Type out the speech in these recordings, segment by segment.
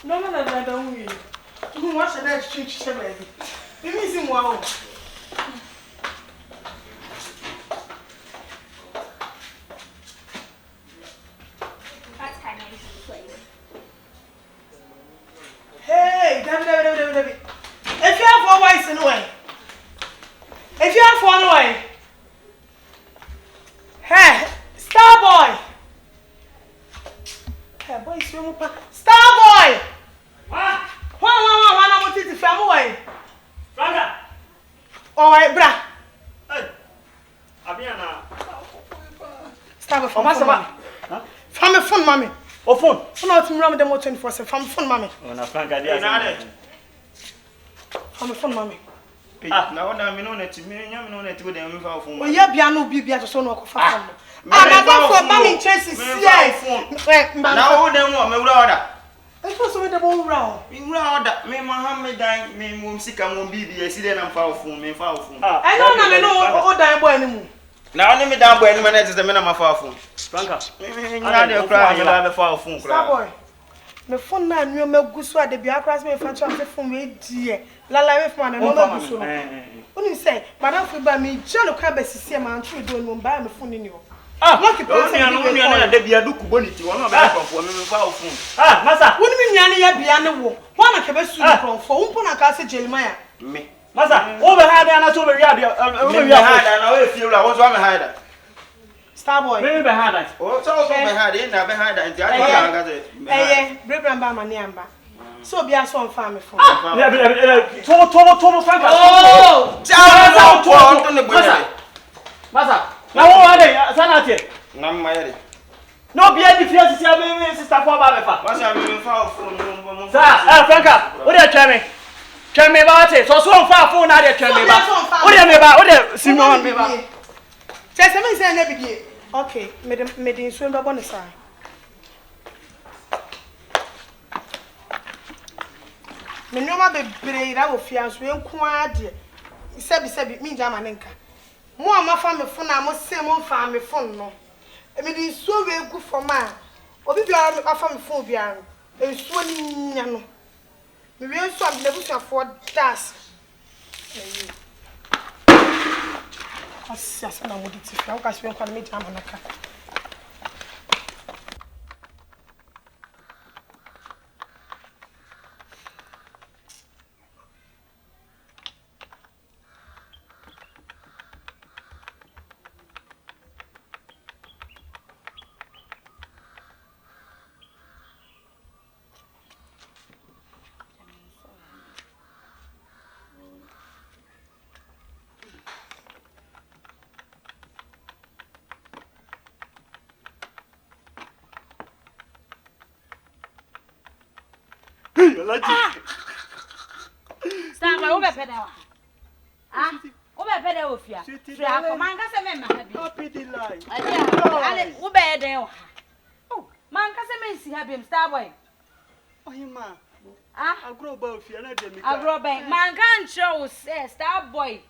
No man I don't win. Who wants an exchange baby? You missing wow. That's kind of easy to play. Hey, David. If you have 4 wives in the way. If you have 1 way. Hey, Star Boy. Hey, boy, Star Boy. What? One, I want you to film away. Franka. All right, brah. Hey. Abiana. Star Boy, from Huh? From a phone, mommy. Oh, phone. Phone out to me, the more 24/7. From phone, mommy. Oh, na Franka dia. From a phone, mommy. Ah, na ona me no net me nya me no net we dem me fa phone. Oh, yeah, piano be to so no ko fa phone. Ah, na phone, mommy chances. Yes. Na wo dem o me wura order. I suppose we the ball round. Me wura order. Me Mohammed dan me mum sika mum bibi esi de na fa phone, me fa phone. I don't know me no o dan boy anymore. Na oni me dan boy anymore net is me na ma fa phone. Franka. Me nya de kra me ba be fa phone kra. Star Boy. Me phone na nyu me gusu ade bia kra me fa twa phone we die. Lala we phone na no me gusu no. Oni say, madam fi ba me jalo kra be sisi ma antru do no ba me phone ni o. Ah, what you na de bia du kuboniti won na be konfo me fa phone. Ah, masa. Woni me nua ne ya bia ne wo. Ho na ke be su ni konfo. Wo na ka se Jeremiah. Me. Masa, o be ha de na so be wi ade. O be wi ha na we fi wura wo so me ha da. Star Boy. Me be ha da. O so be ha de na be ha da nti ade ka ga se. Brebra ba ma ne amba. So bia so on fa me phone. To Franka. Oh! Ja no to ne gbe. Masa. Na wo ade sanate. Na mma yere. No bia di fia sisi abi sister for ba be fa. Masa me fa phone mo. Sa, Franka, o de tweme. Tweme ba ate. So on fa phone na de tweme ba. O de me ba, o de Simon me ba. Chese me say na bidie. Okay, me de nsuo ba bone sa. Me nyoma bebre ira wo fia nso enku ade. Sebi mi jama nenka. Mo amafa me phone na mo se mo fa me phone no. Me de nsuo we gu for ma. Obi bia me afa me phone bia no. Nsuo ni nya no. Me we nsuo am na busu afo das. Asya na mo di tifia. O ka se enku na me jama naka. Stop, I over pedawa. Ah, over pedawa fia. Fia, man, can say me happy. Happy delight. Ale, ube there. Oh, man, can say me see happy, Star Boy. Oh, ma. Ah, I grow about fia na de me. I grow back. Man, can show say Star Boy.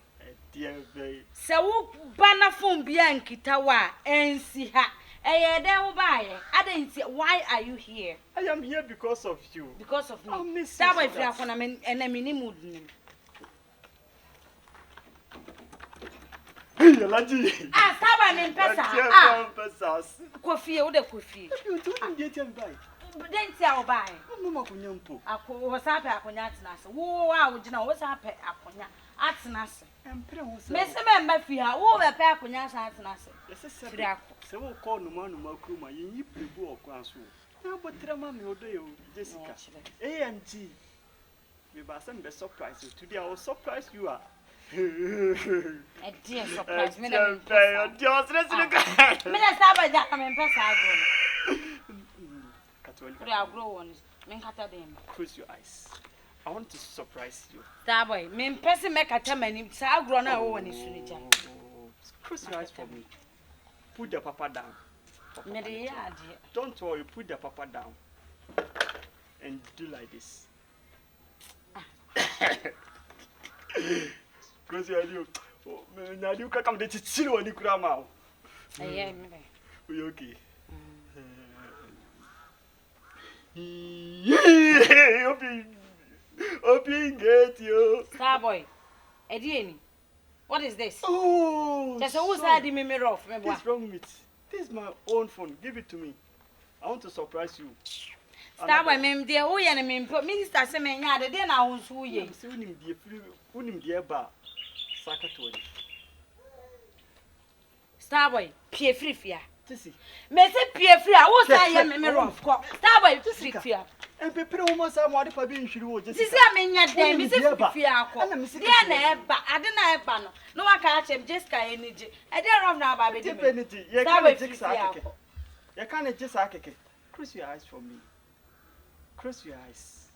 Dear babe. So, banner phone bianchi tawa and see her. Eh, there will buy. I didn't say, why are you here? I am here because of you. Because of me. I'll miss Star you Boy, so much. and I mean, mood. Laji. Ah, Star Boy, and Pesa. Ah, Pesas. Coffee, or the coffee. You don't get him by. Then tell buy. Mama kunyampo. I was happy at Cognatas. Whoa, I would know what's happened at Cogna at Nas. Miss Member Fia, all the pair Cognas at Nas. So we'll call no man, no cruma, you need to go across. Now, but Trama, no day, Jessica. A and G. We must send the surprise. Today I will surprise you. A dear surprise, me. Just Minister by that, I'm in Pesa. I'll grow on. close your eyes. I want to surprise you. Starboy, me person make a time and it's our grown up when it's soon. Close your eyes for me. Put the papa down. Don't worry, put the papa down. And do like this. Close your eyes. Oh, now you can come to chill when you cram out. We okay. Open gate, yo. Starboy. Edieni. What is this? Oh. Just who's hiding me off? What's wrong with it? This is my own phone. Give it to me. I want to surprise you. Starboy, mem dear, oh, yeah, Minister Semenya, the dinner I was who ye. Unim dear bar. Sakatoni. Starboy, Pierre Frifia. Tissy. May say Pierre Free, I was I am a rough. Starboy, Frifia. And prepare almost a more for being sure. This is a man, yet, Miss Frifia. I didn't have banner. No one can catch him, just energy. I dare run now by the energy. You can't just close your eyes for me. Close your eyes.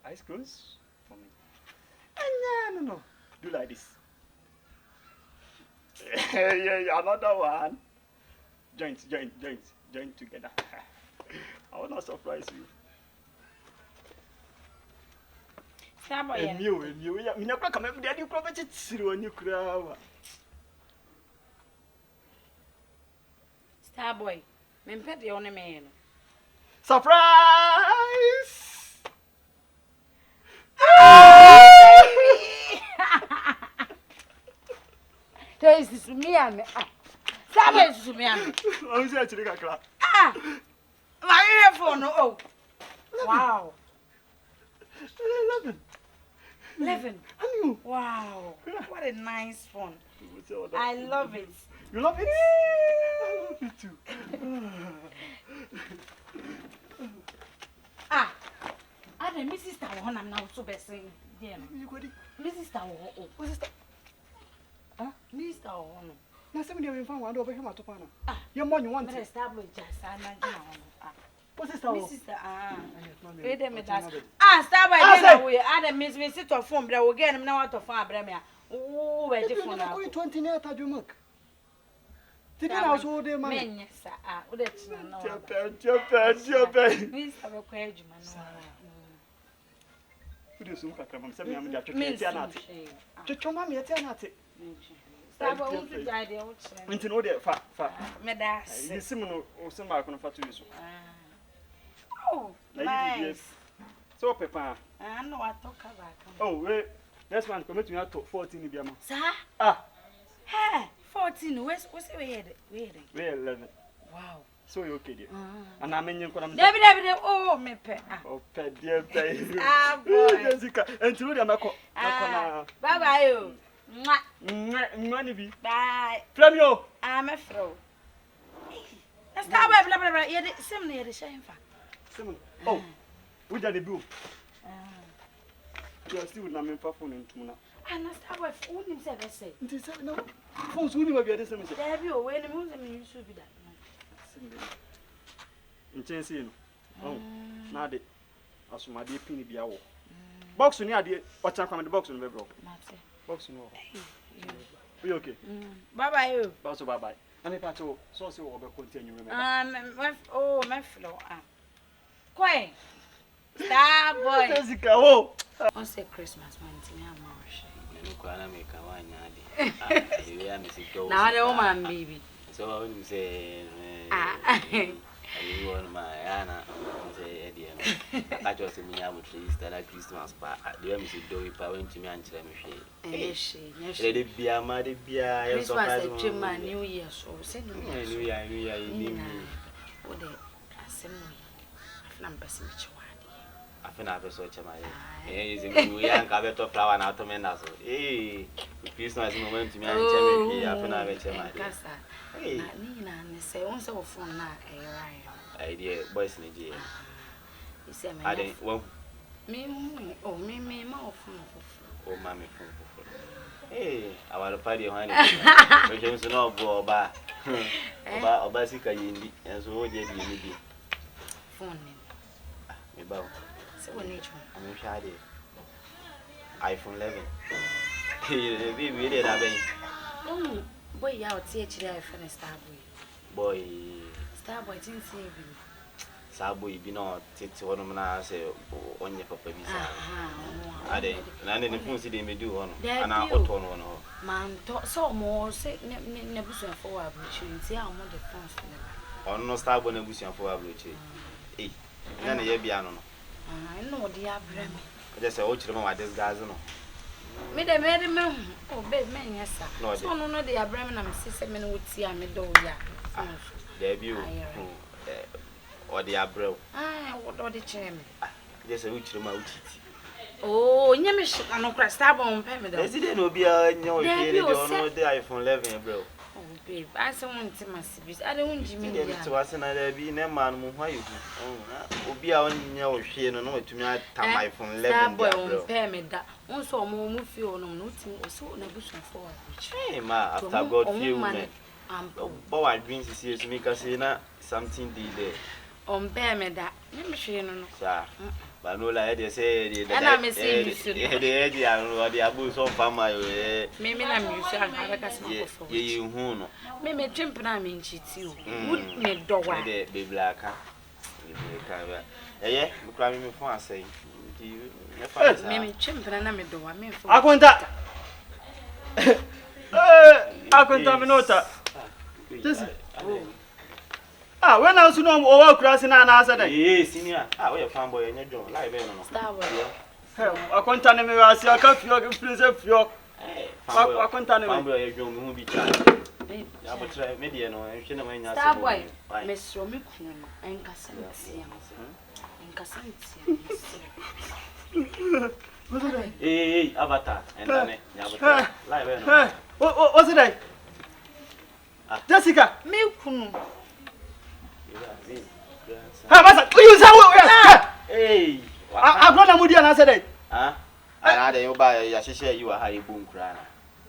Eyes closed for me. No. Do like this. Yeah, another one. Join together. I wanna surprise you. Starboy, you never come every day. You probably zero and you crowd. Starboy, men pet the only man. Surprise! There is me and Starboy is me and I'm saying to the clap. My earphone. Oh, wow. 11. Wow, what a nice phone. I love it. You love it? I love it too. I the Mrs. Tower, I'm now so best saying, dear. Mrs. Tower, what's that? Mrs. Tower. Now, somebody have found one over him at Topana. Your money want to establish just what's this? Mrs. Wait a minute. Starboy, we add a Miss Visit of phone, but I will get him now out of our Bremia. Oh, where different. I'm going 20 years at your milk. Did I also do my men? Yes, sir. Would it? Your pen. Please have a clergyman. Who do you soon come and send me a to Chomami at Yanati? Starboy, you died the old Went to know that fat. Medas. You seem to send back on a fatu. Oh, nice. So, Papa. I know I talk about. Oh, wait. That's one commit me out to 14 in the amount. Sir? Hey, 14. What's the way? We're 11. Wow. So you're okay, dear. And I'm in your corner. David, oh, me pet. Oh, pet, dear, pet. Boy. And to the Mako. Bye bye. Money. Bye. Flamio. I'm a throw. Let's start by blah blah blah. You're the same near the shame. Oh, we got the blue. You are still with my phone in Tuna. And I start with who himself, I say. It is no phones who never get the same. There be a way the moon and you should be that. In Chensing. Oh, now the as my dear penny be our box near the what's from the box on the broke. Box no. We okay. Bye bye, you. Bye bye. And if I told so will continue. Oh, my floor. Quay. Starboy. Jessica, oh. On say Christmas, man, now the woman, baby. So you say, you want my Anna, say, Eddie, I just mean I would that at Christmas, but the MC do if I went to me and tell me, she, let it be a muddy beer, Christmas, New Year, so send New Year, you mean, what they assembly, numbers in each one. I feel like so much. Is in young cabeto flower and automendas. Eh, Christmas moment to me and Jemmy. I feel like hey, Nina, say, once of phone now, idea, boys, Nidia. He said, I didn't want me, me, mouth. Oh, mammy, hey, I want to party on it. James no go back. About Basica, and so did you phone me. About. I'm shy. iPhone 11. Be really that way. Oh, boy, you're teaching I finished Starboy. Starboy didn't say you. Starboy, be not teach one of my say on your papa. I didn't. And I didn't see them do one. And I auto one. Man, talk so more, say, never so forward, but you see how much the phones. On no star bona busian for abroche. Eh. Na na ye bia no no. Ah, no de abrem. Just say o chire ma this guys no. Me de me oh babe me nyesa. So no de abrem na me sese me no wuti a me do ya. There be or the abroad. Ah, what the chairman? Just a witch ma uchiti. Oh, nyamish no crasta bon pay me. President no be a no the iPhone 11 bro. Oh babe, I say want to massive. I don't Jimmy. To us na there be na man mo why you. Oh, obi a on nya o hwe no no tumi ata iPhone 11 bro. Pay me da. Won so mo mu fi ono no tim o so na busu for. Hey ma, after God few men. But I dreams is here to make us say na something there. Pay me da. Nyamish no no. Sir. But no like they say the the the abu so farmer me na me use an abaka yeah you hu no me twimp na me nchiti o would me do wa the be black eh me kra me fo asai me twimp na me do wa me fo akonta akonta me nota just ah, when I was no over crossing an answer that. Yes, senior. Ah, we are fanboy and your John. Live, no. Star boy. I contain me as your coffee, your freezer, your. I contain me. Fanboy, your John will be charged. I will try media, no, and she never knows. Star boy, Miss Romic, and Cassantia. And Cassantia. Hey, Avatar, and live. What's it? Jessica, Milk. Ha masa you say hey I grown am dia na say dey ah ana dey you buy ya sheshe you are high boom kra na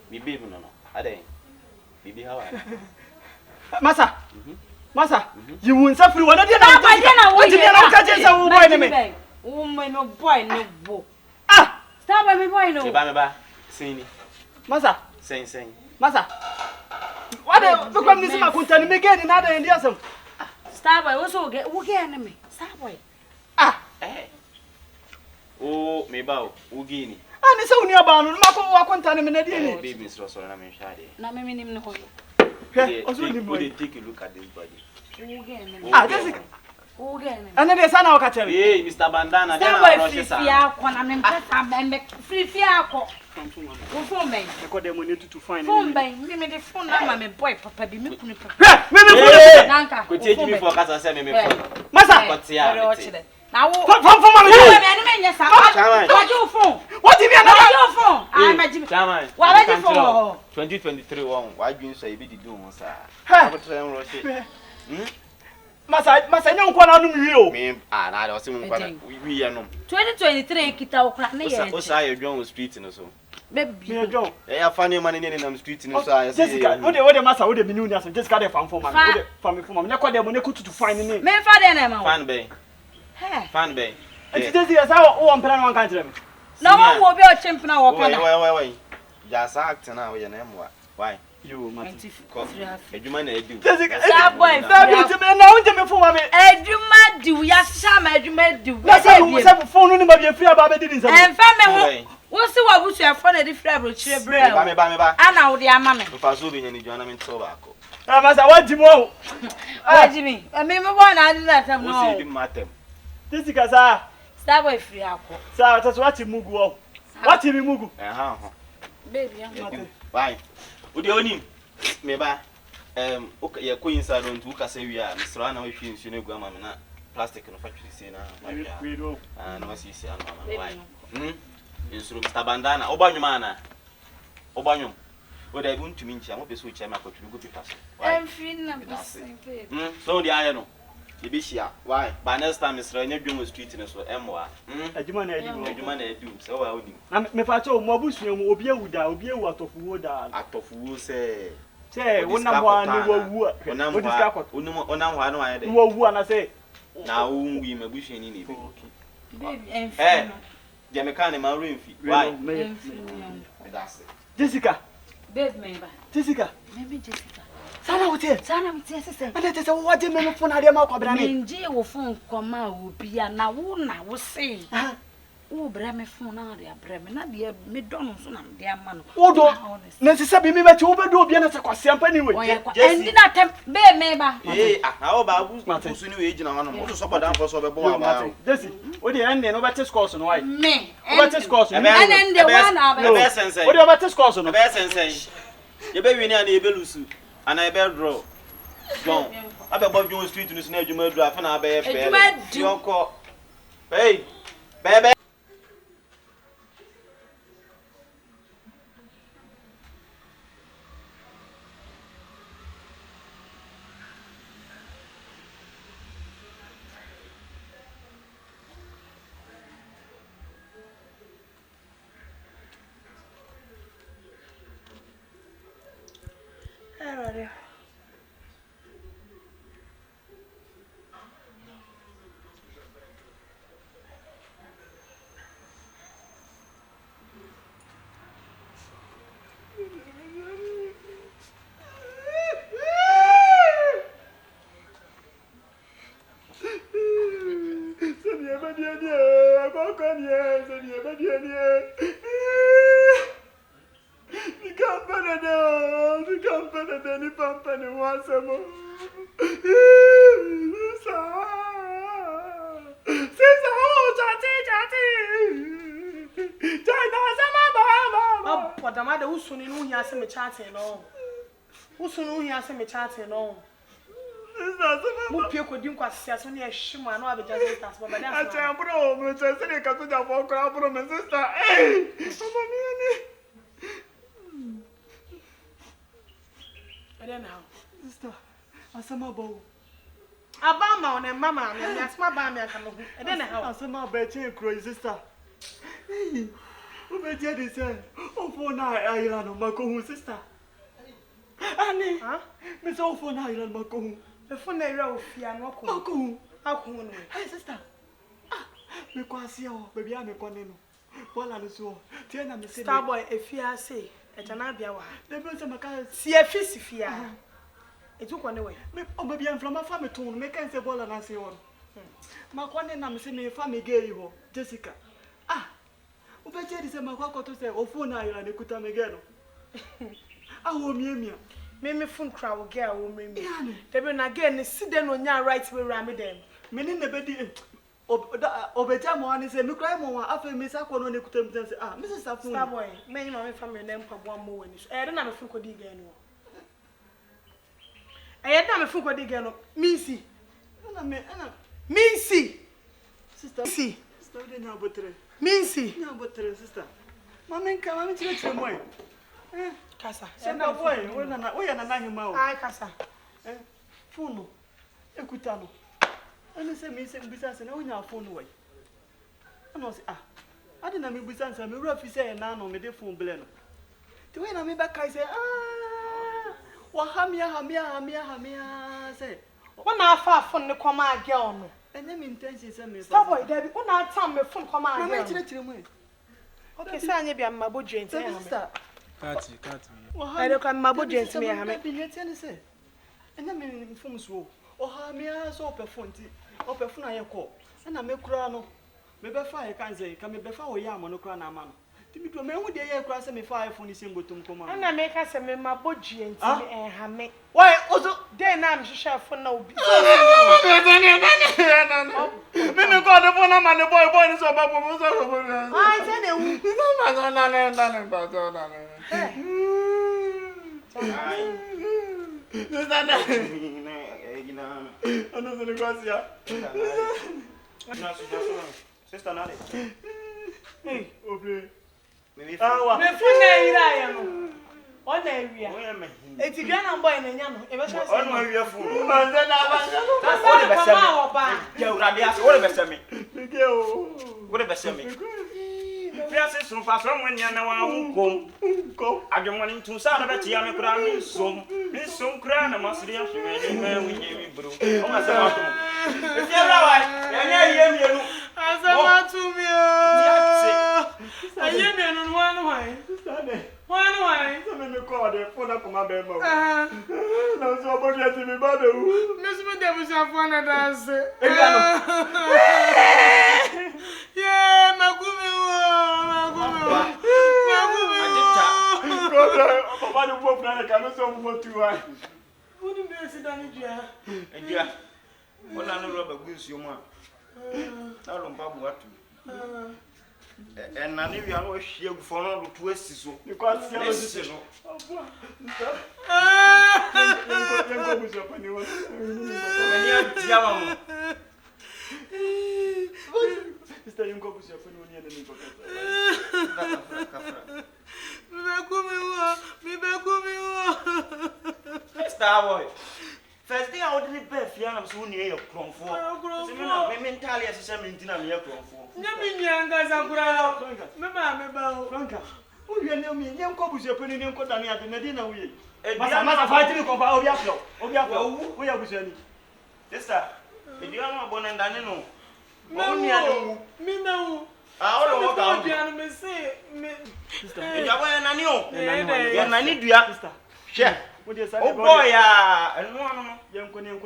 me baby no ade bibi how masa masa you won safri wona dia na what dia na ka je say wo boy ne me wo me no boy ne bo ah stop me boy no me ba sini masa sen masa what the come ni sama kuntani me get na da ndia sam Star boy, what's okay? Who get me? Star boy. Ah, oh, me ba ugini. Ah, ni se uni aba no ma ko wa kwanta ne me na die ni. Baby so na me shade. Na me nim no ho. Also ni boy. Take a look at this body. Who get me? Ah, Jessica. Who get me? Ana de sana waka chere. Hey, Mr. Bandana, then I rush you. Free akọ na me mpesa me free akọ. Wo phone ben. E ko dem money to find. Phone ben, me the phone na my boy papa bi me kunu papa. Me phone. Nanka. Ko take me for kasa say me phone. Masa. Na wo. Phone. Me nya sa. What you phone? What do you mean? What you phone? Ah, imagine. Chairman. What you phone? 2023 one. Why you say be the do one sir? Ha. Masa nyon kwa na anu mi o. Me na dey say mun kwa we ye no. 2023 kita okra na ye. O say you John street no so. Baby. Me John. Eh afani man ni na street no so I say. Jessica, wo de masa wo de mi ni uni aso. Jessica dey fan for man. Wo de fan me for man. Ne kwa de mo ne kutu to find ni. Me fa de na ma. Fan bay. He. Fan bay. Enti Jessica sa wo mpera no kan kire me. Na wo wo bi o chimp na wo kana. Wait. Just act na we na emwa. Why? You man. Ejuma na edu. Jessica, Star boy. Star boy ti me na unje me for ma me. Ejuma di ya shama ejuma di. Na say phone ni ma bi free aba be di nsa. En fa me ho. Wo si wa busu e phone na di free abro chire bre. Me ba. Ana wo di ama me. Fa so bi nyani jona me to ba ko. Ah masa what di mo? Ah Jimmy, me boy na adi that time no. Wo si di matem. Jessica sa. Star boy free akọ. Sa ta so what mugu o. What mi mugu? Ha. Baby, I'm Why? Wo de onim. Me ba ya ko inside on tu ka se wi a misra na we hwe nsu na gu ama me na plastic no factory se na We do. na wasi si ama why insuru Mr. Bandana obanyuma na obanyum wo da bi ntumi nchi am peso chi am akoturu go paper so I'm free na baby. so the aye no e be hia why by next time misra nya dwom street no so emwa Adwuma na edi. adwuma na edu so wa odim Na me fa cho mo abusuo mu obi ewuda obi ewu atofuwo da. atofuwo se Say wona ho ani wawu a. Onam ho ano aye de Wawu ana say na wo nwi mabusuo ni ne bi Baby, I'm free. je me kan ma remfi why I'm free. that's it Babe me ba. Jessica. Maybe Jessica. Sana wote. Sana mtie sese. Ana te say wo de me no phone ade ma kwabra ni. Nje wo phone koma obi a na wo na wo sei. wo bra me phone na de abra me na de me do no so na de ama no Odo. Na se sabi mi beti wo be do obi na se kwase ampa ni we. Endi na tem be me ba. Na wo ba bu su ni we gina hono mo so bodan for so be bo ama. Jesse, o de ende no betes course no why? Me. O betes course. And then the one na be sense. O de betes course no. Be sense. Ye be wini and ye be lusu. And I be draw. Don. Abe bob John street no na adwuma dura afa na abe fe. Ti onko. Hey. Bebe. Chatting no. Mo pie ko din kwase aso ne ehwima no abeja sisters baba da. I tell bro, me say say ka to ja for kra bro me sister. Eh. Mama mi ni. Eden how? Sister, asama bo. Abama on mama me asma ba me aka no. Eden how? Asama ba che kro sister. Eh. O be je dey say, o fo na ayira no mako hu sister. Ani, me so phone na iran mako. The phone na ira ofia no ko. Ako no. Hey sister. Me kwase o, baby a me kone no. Bola no so. Tie na me se. Starboy efia say, e jana bia wa. Dey be say maka si efisi fia. E tu kone we. Me o baby am from afa me ton, me kan say bola na say on. Ma kone na me se me fa me gay ho, Jessica. O be je di say makwa to say o phone na iran e kuta me gay no. Awo miemia me phone crowd wo girl wo me debi na girl ni side no nya right we ram dem me ni be di obeja mo ani say me cry mo afa me sa kono ne kutam say Mrs. Safun Starboy me nyi ma me family na mpaboa mo wani so de na me phone ko di girl no na me phone ko di girl no minsi sister de nya botre minsi sister mama nka mama chire mo kasa na boy we na na nyuma o ai kasa phone ekuta no ani se me se mbisa se na onya phone we ana se ade na me mbisa nsa me wura fi se na no me de phone ble no ti we na me ba kai se wa hamia se wona afa phone ne koma girl no ene me intention se me Starboy debi wona atam me phone koma girl mama chire mo okay say anya bia mabo joint ya sister Kati. I don't come my budget me ha me. Be yet any say. And I mean from so. O ha me so perfume ti. O perfume na ye call. Na me kura no. Me be fa e kan say, kan me be fa o ya no kura na ama no. Ti mi do me hu de ye kura say me fa iPhone ni sem botum koma. Na me ka say me ma budget me ha me. Why also dey na me hwehwe phone na obi. Me call the phone na the boy ni so babo mo so so. Ai say na wu. Sister Nale. Hey, obre. Me phone na ira ya no. On na area. Eti gwa na boy na nya no. E be sha say. On wa wi phone. Man say na ba. O de be se me. Ya ura de ase, o de be se me. Ke o. O de be se me. Fiase sun fa so mo nya na wa kom. Adwomoni ntu sa na be tia me kura mi som kura na masiri ahwe ni ma wi mi bro. O ma se ma to. E fi ra wa. Ya nya ye mienu. Asama to me. Aye mienu no wan why. Wan why? So me call the phone up my bed. Na so body ati me ba de wu. Me so me dey busa phone na dance. Yeah, magumi Papa no bo plan ka no so mo tu ai. Wouldn't be a sedan, dear. Dear. What I know about good you want. I don't know what to. And I knew you are not here for no twist so. You can't see us. Sister, you go with your phone when you're Star boy. First thing I would be bad for I'm so near your cron for. Mentally, as I mean, I'm your cron for. Nothing young as I grow. Remember, Franka. Who you know me? Young Cobus, your penny and Cotani at the Medina way. I'm not fighting for Obiaco. Obiaco, we are with you. Sister, if you are not born and Danino. Me no. I don't know what you say. Sister, if you are an annual, and I need you. Sister, share. Oh boy, and one young Conin,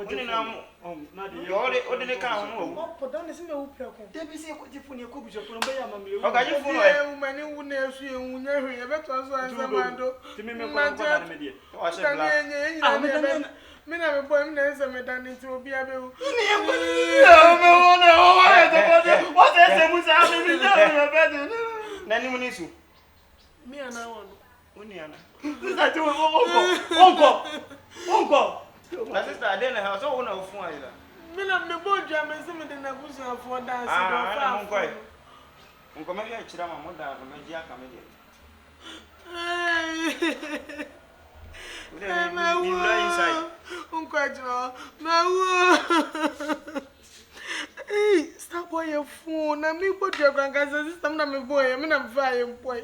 not the ordinary count. Put down the single people. Debbie say what you put your cobus from Bayam. Okay, you follow many who never see you, never hear better as a man. To me, I said, me never boy, never me done it to be able. What is happening? Nanny Munisu. Me and I want. Uncle. My sister, I didn't have so no fun. Me not the boy jam and some of the Nabusa for dance. I'm quite. Uncle, maybe I should have my mother and my jack. Hey, stop boy your phone. I mean, put your grandcousin's system. I'm a boy. I'm in a fire boy.